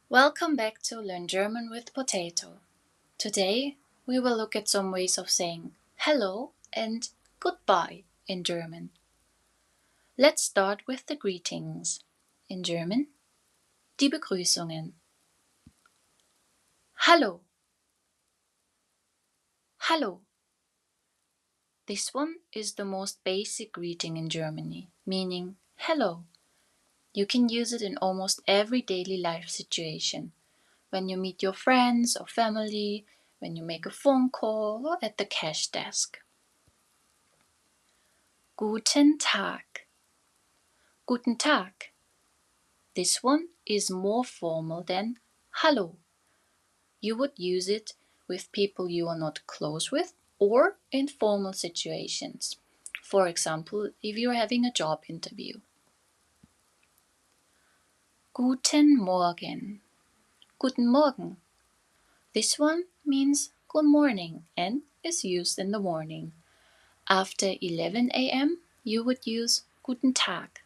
Welcome back to Learn German with Potato. Today we will look at some ways of saying hello and goodbye in German. Let's start with the greetings. In German, die Begrüßungen. Hallo. Hallo. This one is the most basic greeting in Germany, meaning hello. You can use it in almost every daily life situation. When you meet your friends or family, when you make a phone call or at the cash desk. Guten Tag. Guten Tag. This one is more formal than Hallo. You would use it with people you are not close with or in formal situations. For example, if you're having a job interview. Guten Morgen. Guten Morgen. This one means good morning and is used in the morning. After 11 a.m., you would use Guten Tag.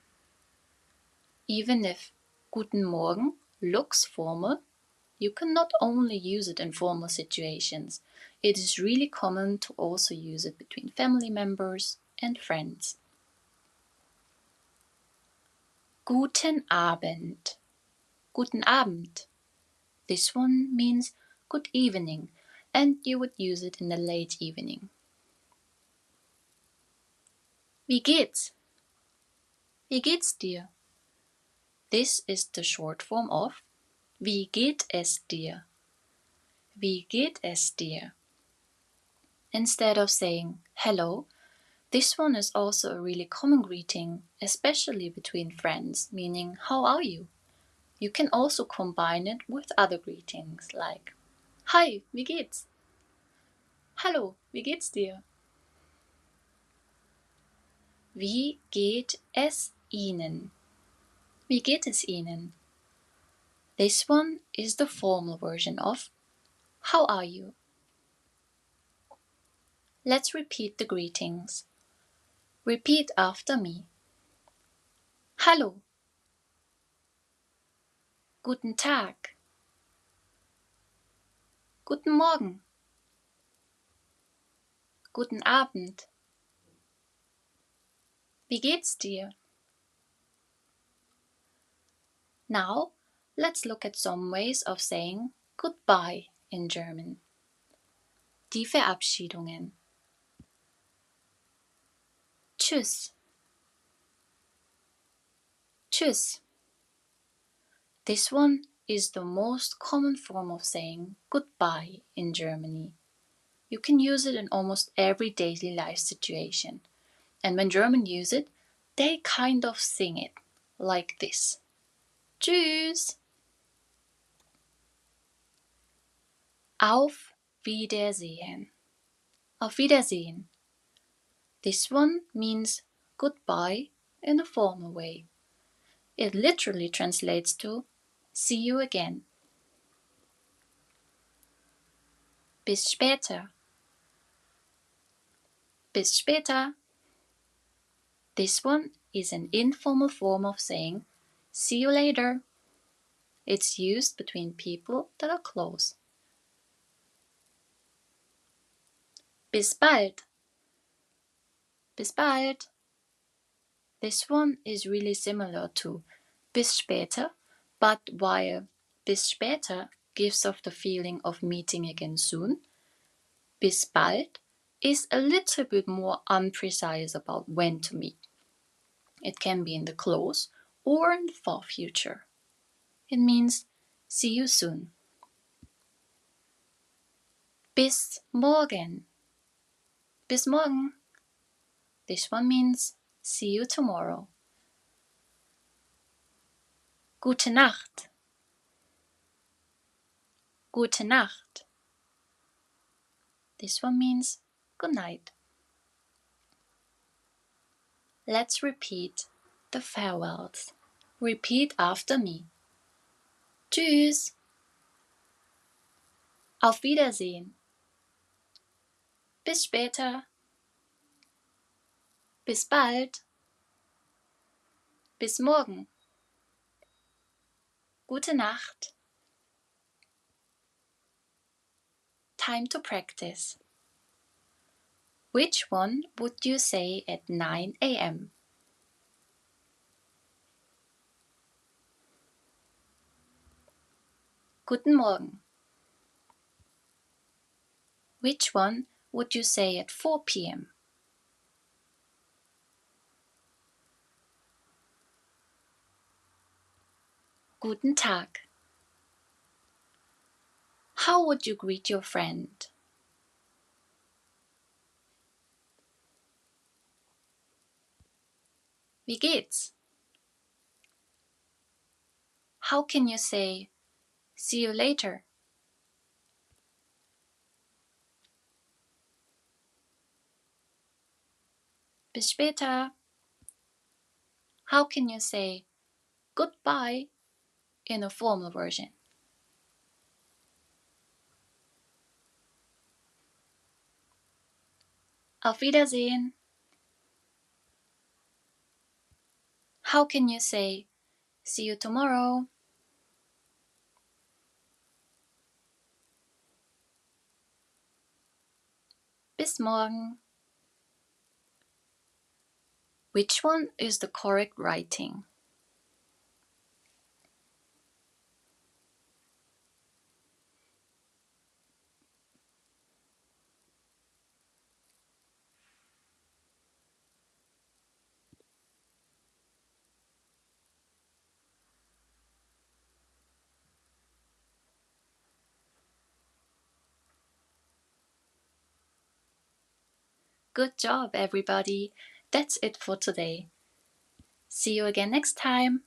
Even if Guten Morgen looks formal, you can not only use it in formal situations, it is really common to also use it between family members and friends. Guten Abend. Guten Abend. This one means good evening, and you would use it in the late evening. Wie geht's? Wie geht's dir? This is the short form of Wie geht es dir? Wie geht es dir? Instead of saying hello, this one is also a really common greeting, especially between friends, meaning how are you? You can also combine it with other greetings like Hi, wie geht's? Hallo, wie geht's dir? Wie geht es Ihnen? Wie geht es Ihnen? This one is the formal version of How are you? Let's repeat the greetings. Repeat after me. Hallo. Guten Tag. Guten Morgen. Guten Abend. Wie geht's dir? Now, let's look at some ways of saying goodbye in German. Die Verabschiedungen. Tschüss. Tschüss. This one is the most common form of saying goodbye in Germany. You can use it in almost every daily life situation. And when Germans use it, they kind of sing it like this. Tschüss. Auf Wiedersehen. Auf Wiedersehen. This one means goodbye in a formal way. It literally translates to see you again. Bis später. Bis später. This one is an informal form of saying see you later. It's used between people that are close. Bis bald. Bis bald. This one is really similar to bis später, but while bis später gives off the feeling of meeting again soon, bis bald is a little bit more unprecise about when to meet. It can be in the close or in the far future. It means see you soon. Bis morgen. Bis morgen. This one means see you tomorrow. Gute Nacht. Gute Nacht. This one means good night. Let's repeat the farewells. Repeat after me. Tschüss. Auf Wiedersehen. Bis später. Bis bald. Bis morgen. Gute Nacht. time to practice. Which one would you say at 9 a.m.? Guten Morgen. Which one would you say at 4 p.m.? Guten Tag. How would you greet your friend? Wie geht's? How can you say, see you later? Bis später. How can you say, goodbye in a formal version? Auf Wiedersehen. How can you say, see you tomorrow? Bis morgen. Which one is the correct writing? Good job, everybody. That's it for today. See you again next time.